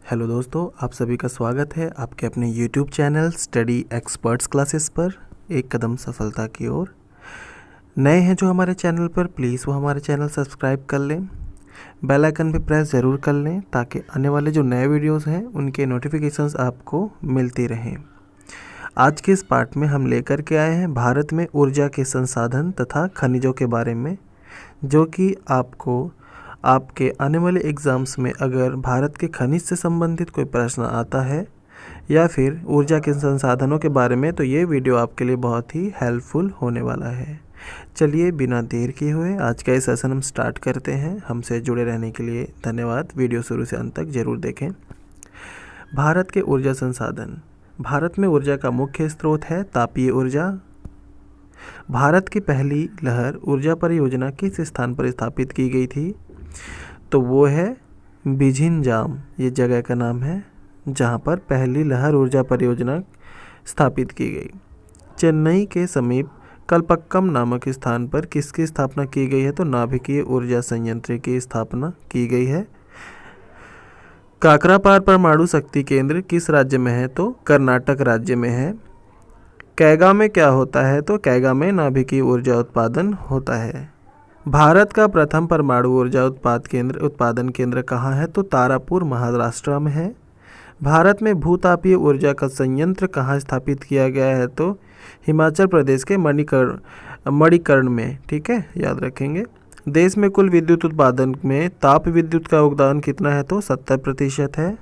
Hello दोस्तों, आप सभी का स्वागत है आपके अपने YouTube channel study experts classes पर। एक कदम सफलता की ओर। नए हैं जो हमारे चैनल पर, प्लीज़ वो हमारे चैनल सब्सक्राइब कर लें, बेल आइकन भी प्रेस ज़रूर कर लें ताकि आने वाले जो नए वीडियोस हैं उनके नोटिफिकेशंस आपको मिलती रहें। आज के इस पार्ट में हम लेकर के आए हैं भारत में ऊर्जा के संसाधन तथा खनिजों के बारे में, जो कि आपको आपके आने वाले एग्ज़ाम्स में अगर भारत के खनिज से संबंधित कोई प्रश्न आता है या फिर ऊर्जा के संसाधनों के बारे में, तो ये वीडियो आपके लिए बहुत ही हेल्पफुल होने वाला है। चलिए बिना देर किए हुए आज का ये सेशन हम स्टार्ट करते हैं। हमसे जुड़े रहने के लिए धन्यवाद। वीडियो शुरू से अंत तक ज़रूर देखें। भारत के ऊर्जा संसाधन। भारत में ऊर्जा का मुख्य स्रोत है तापीय ऊर्जा। भारत की पहली लहर ऊर्जा परियोजना किस स्थान पर स्थापित की गई थी? तो वो है बिझिंजाम, ये जगह का नाम है जहाँ पर पहली लहर ऊर्जा परियोजना स्थापित की गई। चेन्नई के समीप कलपक्कम नामक स्थान पर किसकी स्थापना की गई है? तो नाभिकीय ऊर्जा संयंत्र की स्थापना की गई है। काकरापार परमाणु शक्ति केंद्र किस राज्य में है? तो कर्नाटक राज्य में है। कैगा में क्या होता है? तो कैगा में नाभिकीय ऊर्जा उत्पादन होता है। भारत का प्रथम परमाणु ऊर्जा उत्पादन केंद्र कहाँ है? तो तारापुर महाराष्ट्र में है। भारत में भूतापीय ऊर्जा का संयंत्र कहाँ स्थापित किया गया है? तो हिमाचल प्रदेश के मणिकर्ण में। ठीक है, याद रखेंगे। देश में कुल विद्युत उत्पादन में ताप विद्युत का योगदान कितना है? तो 70% है।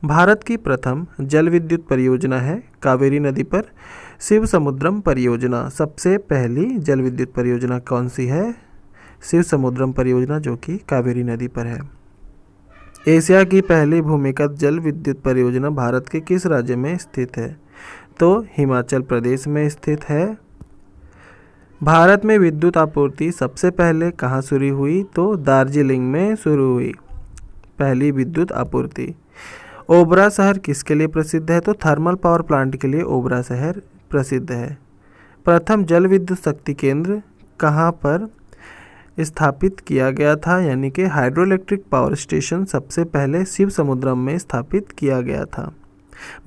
भारत की प्रथम जल विद्युत परियोजना है कावेरी नदी पर शिव समुद्रम परियोजना। सबसे पहली जल विद्युत परियोजना कौन सी है? शिव समुद्रम परियोजना, जो कि कावेरी नदी पर है। एशिया की पहली भूमिगत जल विद्युत परियोजना भारत के किस राज्य में स्थित है? तो हिमाचल प्रदेश में स्थित है। भारत में विद्युत आपूर्ति सबसे पहले कहाँ शुरू हुई? तो दार्जिलिंग में शुरू हुई पहली विद्युत आपूर्ति। ओबरा शहर किसके लिए प्रसिद्ध है? तो थर्मल पावर प्लांट के लिए ओबरा शहर प्रसिद्ध है। प्रथम जल विद्युत शक्ति केंद्र कहाँ पर स्थापित किया गया था? यानी कि हाइड्रो इलेक्ट्रिक पावर स्टेशन सबसे पहले शिव समुद्रम में स्थापित किया गया था।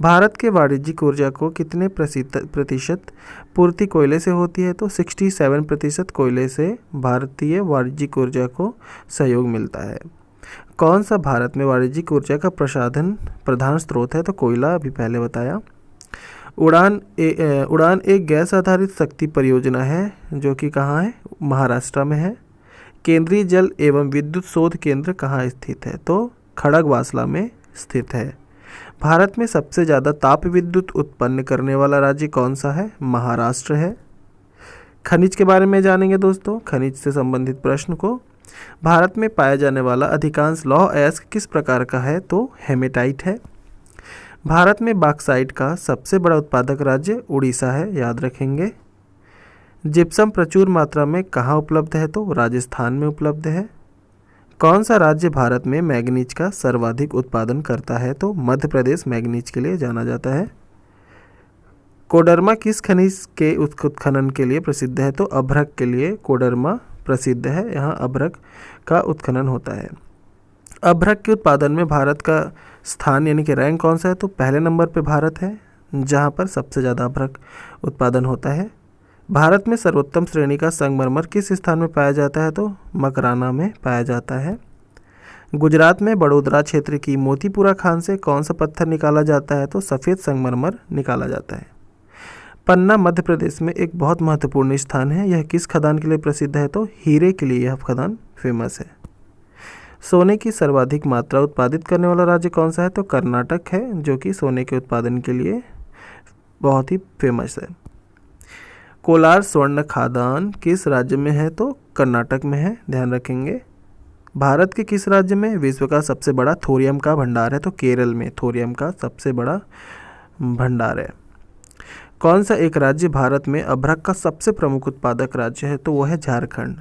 भारत के वाणिज्यिक ऊर्जा को कितने प्रतिशत पूर्ति कोयले से होती है? तो 67% कोयले से भारतीय वाणिज्यिक ऊर्जा को सहयोग मिलता है। कौन सा भारत में वाणिज्यिक ऊर्जा का प्रधान स्रोत है? तो कोयला, अभी पहले बताया। उड़ान एक गैस आधारित शक्ति परियोजना है जो कि कहाँ है? महाराष्ट्र में है। केंद्रीय जल एवं विद्युत शोध केंद्र कहाँ स्थित है? तो खड़गवासला में स्थित है। भारत में सबसे ज़्यादा ताप विद्युत उत्पन्न करने वाला राज्य कौन सा है? महाराष्ट्र है। खनिज के बारे में जानेंगे दोस्तों, खनिज से संबंधित प्रश्न को। भारत में पाया जाने वाला अधिकांश लौह अयस्क किस प्रकार का है? तो हेमेटाइट है। भारत में बॉक्साइट का सबसे बड़ा उत्पादक राज्य उड़ीसा है, याद रखेंगे। जिप्सम प्रचुर मात्रा में कहाँ उपलब्ध है? तो राजस्थान में उपलब्ध है। कौन सा राज्य भारत में मैग्नीज का सर्वाधिक उत्पादन करता है? तो मध्य प्रदेश मैग्नीज के लिए जाना जाता है। कोडरमा किस खनिज के उत्खनन के लिए प्रसिद्ध है? तो अभ्रक के लिए कोडरमा प्रसिद्ध है। यहाँ अभ्रक का उत्खनन होता है। अभ्रक के उत्पादन में भारत का स्थान यानी कि रैंक कौन सा है? तो पहले नंबर पे भारत है, जहाँ पर सबसे ज़्यादा अभ्रक उत्पादन होता है। भारत में सर्वोत्तम श्रेणी का संगमरमर किस स्थान में पाया जाता है? तो मकराना में पाया जाता है। गुजरात में बड़ोदरा क्षेत्र की मोतीपुरा खान से कौन सा पत्थर निकाला जाता है? तो सफ़ेद संगमरमर निकाला जाता है। पन्ना मध्य प्रदेश में एक बहुत महत्वपूर्ण स्थान है। यह किस खदान के लिए प्रसिद्ध है? तो हीरे के लिए यह खदान फेमस है। सोने की सर्वाधिक मात्रा उत्पादित करने वाला राज्य कौन सा है? तो कर्नाटक है, जो कि सोने के उत्पादन के लिए बहुत ही फेमस है। कोलार स्वर्ण खादान किस राज्य में है? तो कर्नाटक में है, ध्यान रखेंगे। भारत के किस राज्य में विश्व का सबसे बड़ा थोरियम का भंडार है? तो केरल में थोरियम का सबसे बड़ा भंडार है। कौन सा एक राज्य भारत में अभ्रक का सबसे प्रमुख उत्पादक राज्य है? तो वह है झारखंड।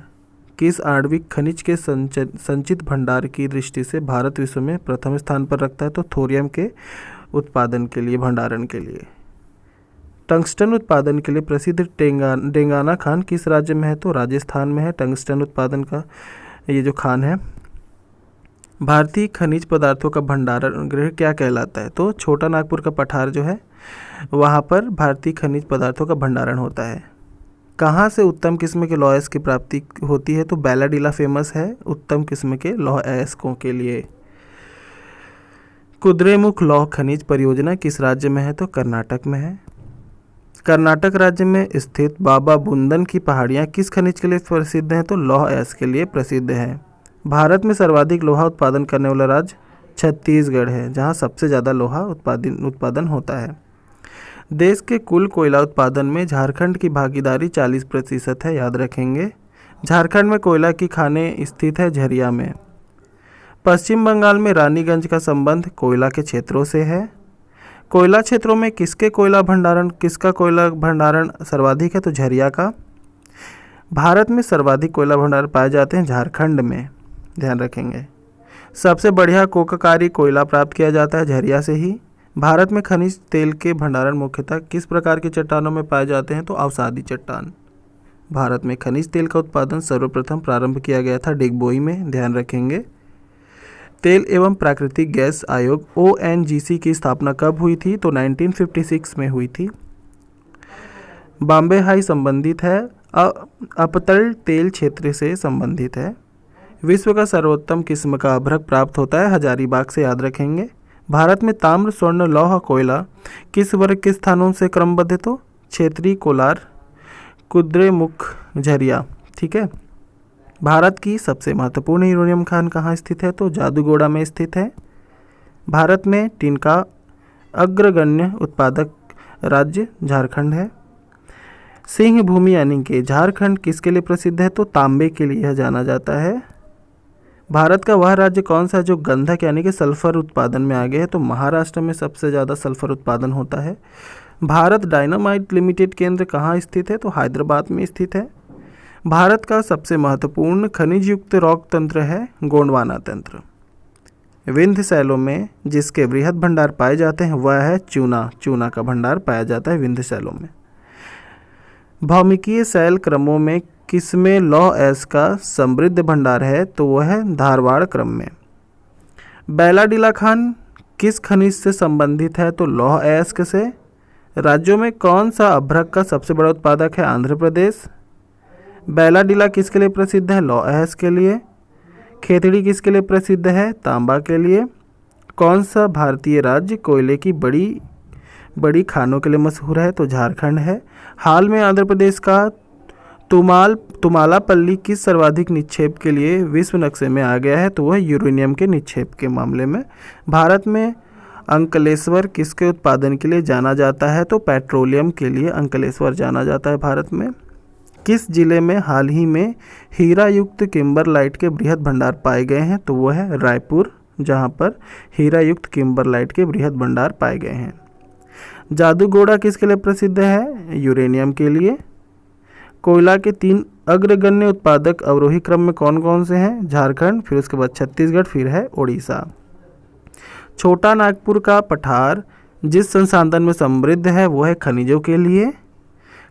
किस आणविक खनिज के संचित भंडार की दृष्टि से भारत विश्व में प्रथम स्थान पर रखता है? तो थोरियम के उत्पादन के लिए, भंडारण के लिए। टंगस्टन उत्पादन के लिए प्रसिद्ध डेंगाना खान किस राज्य में है? तो राजस्थान में है टंगस्टन उत्पादन का ये जो खान है। भारतीय खनिज पदार्थों का भंडारण गृह क्या कहलाता है? तो छोटा नागपुर का पठार जो है वहाँ पर भारतीय खनिज पदार्थों का भंडारण होता है। कहाँ से उत्तम किस्म के लौह अयस्क की प्राप्ति होती है? तो बैलाडीला फेमस है उत्तम किस्म के लौह अयस्कों के लिए। कुद्रेमुख लौह खनिज परियोजना किस राज्य में है? तो कर्नाटक में है। कर्नाटक राज्य में स्थित बाबा बुंदन की पहाड़ियाँ किस खनिज के लिए प्रसिद्ध हैं? तो लौह अयस्क के लिए प्रसिद्ध हैं। भारत में सर्वाधिक लोहा उत्पादन करने वाला राज्य छत्तीसगढ़ है, जहाँ सबसे ज़्यादा लोहा उत्पादन होता है। देश के कुल कोयला उत्पादन में झारखंड की भागीदारी 40% है, याद रखेंगे। झारखंड में कोयला की खानें स्थित है झरिया में। पश्चिम बंगाल में रानीगंज का संबंध कोयला के क्षेत्रों से है। कोयला क्षेत्रों में किसका कोयला भंडारण सर्वाधिक है? तो झरिया का। भारत में सर्वाधिक कोयला भंडार पाए जाते हैं झारखंड में, ध्यान रखेंगे। सबसे बढ़िया कोककारी कोयला प्राप्त किया जाता है झरिया से ही। भारत में खनिज तेल के भंडारण मुख्यतः किस प्रकार की चट्टानों में पाए जाते हैं? तो अवसादी चट्टान। भारत में खनिज तेल का उत्पादन सर्वप्रथम प्रारंभ किया गया था डिगबोई में, ध्यान रखेंगे। तेल एवं प्राकृतिक गैस आयोग ONGC की स्थापना कब हुई थी? तो 1956 में हुई थी। बॉम्बे हाई संबंधित है, अपतल तेल क्षेत्र से संबंधित है। विश्व का सर्वोत्तम किस्म का अभ्रक प्राप्त होता है हजारीबाग से, याद रखेंगे। भारत में ताम्र, स्वर्ण, लौह, कोयला किस वर्ग के स्थानों से क्रमबद्ध है? तो क्षेत्रीय, कोलार, कुद्रेमुख, झरिया, ठीक है। भारत की सबसे महत्वपूर्ण यूरेनियम खान कहाँ स्थित है? तो जादूगोड़ा में स्थित है। भारत में टिन का अग्रगण्य उत्पादक राज्य झारखंड है। सिंह भूमि यानी कि झारखंड किसके लिए प्रसिद्ध है? तो तांबे के लिए यह जाना जाता है। भारत का वह राज्य कौन सा है जो गंधक यानी कि सल्फर उत्पादन में आगे है? तो महाराष्ट्र में सबसे ज़्यादा सल्फर उत्पादन होता है। भारत डायनामाइट लिमिटेड केंद्र कहाँ स्थित है? तो हैदराबाद में स्थित है। भारत का सबसे महत्वपूर्ण खनिज युक्त रॉक तंत्र है गोंडवाना तंत्र। विंध्य शैलों में जिसके बृहद भंडार पाए जाते हैं वह है चूना का भंडार पाया जाता है विंध्य शैलों में। भौमिकीय शैल क्रमों में किसमें लौह अयस्क का समृद्ध भंडार है? तो वह है धारवाड़ क्रम में। बैलाडीला खान किस खनिज से संबंधित है? तो लौह अयस्क से। राज्यों में कौन सा अभ्रक का सबसे बड़ा उत्पादक है? आंध्र प्रदेश। बैलाडीला किसके लिए प्रसिद्ध है? लौह अयस्क के लिए। खेतड़ी किसके लिए प्रसिद्ध है? तांबा के लिए। कौन सा भारतीय राज्य कोयले की बड़ी खानों के लिए मशहूर है? तो झारखंड है। हाल में आंध्र प्रदेश का तुमालापल्ली किस सर्वाधिक निक्षेप के लिए विश्व नक्शे में आ गया है? तो वह यूरेनियम के निक्षेप के मामले में। भारत में अंकलेश्वर किसके उत्पादन के लिए जाना जाता है? तो पेट्रोलियम के लिए अंकलेश्वर जाना जाता है भारत में। किस जिले में हाल ही में हीरा युक्त किम्बरलाइट के बृहद भंडार पाए गए हैं? तो वह है रायपुर, जहां पर हीरा युक्त किम्बरलाइट के बृहद भंडार पाए गए हैं। जादूगोड़ा किसके लिए प्रसिद्ध है? यूरेनियम के लिए। कोयला के 3 अग्रगण्य उत्पादक अवरोही क्रम में कौन कौन से हैं? झारखंड, फिर उसके बाद छत्तीसगढ़, फिर है ओडिशा। छोटा नागपुर का पठार जिस संसाधन में समृद्ध है वो है खनिजों के लिए।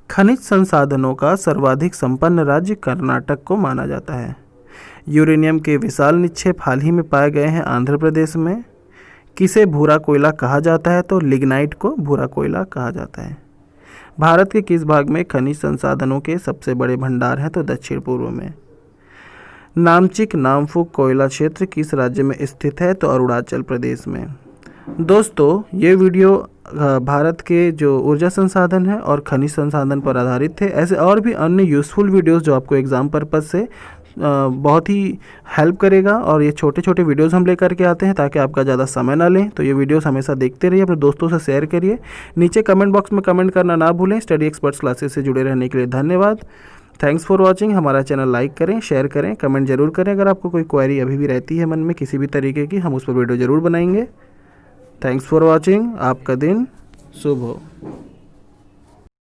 खनिज संसाधनों का सर्वाधिक संपन्न राज्य कर्नाटक को माना जाता है। यूरेनियम के विशाल निक्षेप हाल ही में पाए गए हैं आंध्र प्रदेश में। किसे भूरा कोयला कहा जाता है? तो लिग्नाइट को भूरा कोयला कहा जाता है। भारत के किस भाग में खनिज संसाधनों के सबसे बड़े भंडार हैं? तो दक्षिण पूर्व में। नामचिक नामफुक कोयला क्षेत्र किस राज्य में स्थित है? तो अरुणाचल प्रदेश में। दोस्तों, ये वीडियो भारत के जो ऊर्जा संसाधन है और खनिज संसाधन पर आधारित थे। ऐसे और भी अन्य यूज़फुल वीडियोस जो आपको एग्ज़ाम पर्पज़ से बहुत ही हेल्प करेगा, और ये छोटे छोटे वीडियोस हम लेकर के आते हैं ताकि आपका ज़्यादा समय ना लें। तो ये वीडियोस हमेशा देखते रहिए, अपने दोस्तों से शेयर करिए। नीचे कमेंट बॉक्स में कमेंट करना ना भूलें। स्टडी एक्सपर्ट्स क्लासेस से जुड़े रहने के लिए धन्यवाद। Thanks for watching. हमारा चैनल लाइक करें, शेयर करें, कमेंट जरूर करें। अगर आपको कोई क्वेरी अभी भी रहती है मन में किसी भी तरीके की, हम उस पर वीडियो ज़रूर बनाएंगे। Thanks for watching. आपका दिन शुभ हो।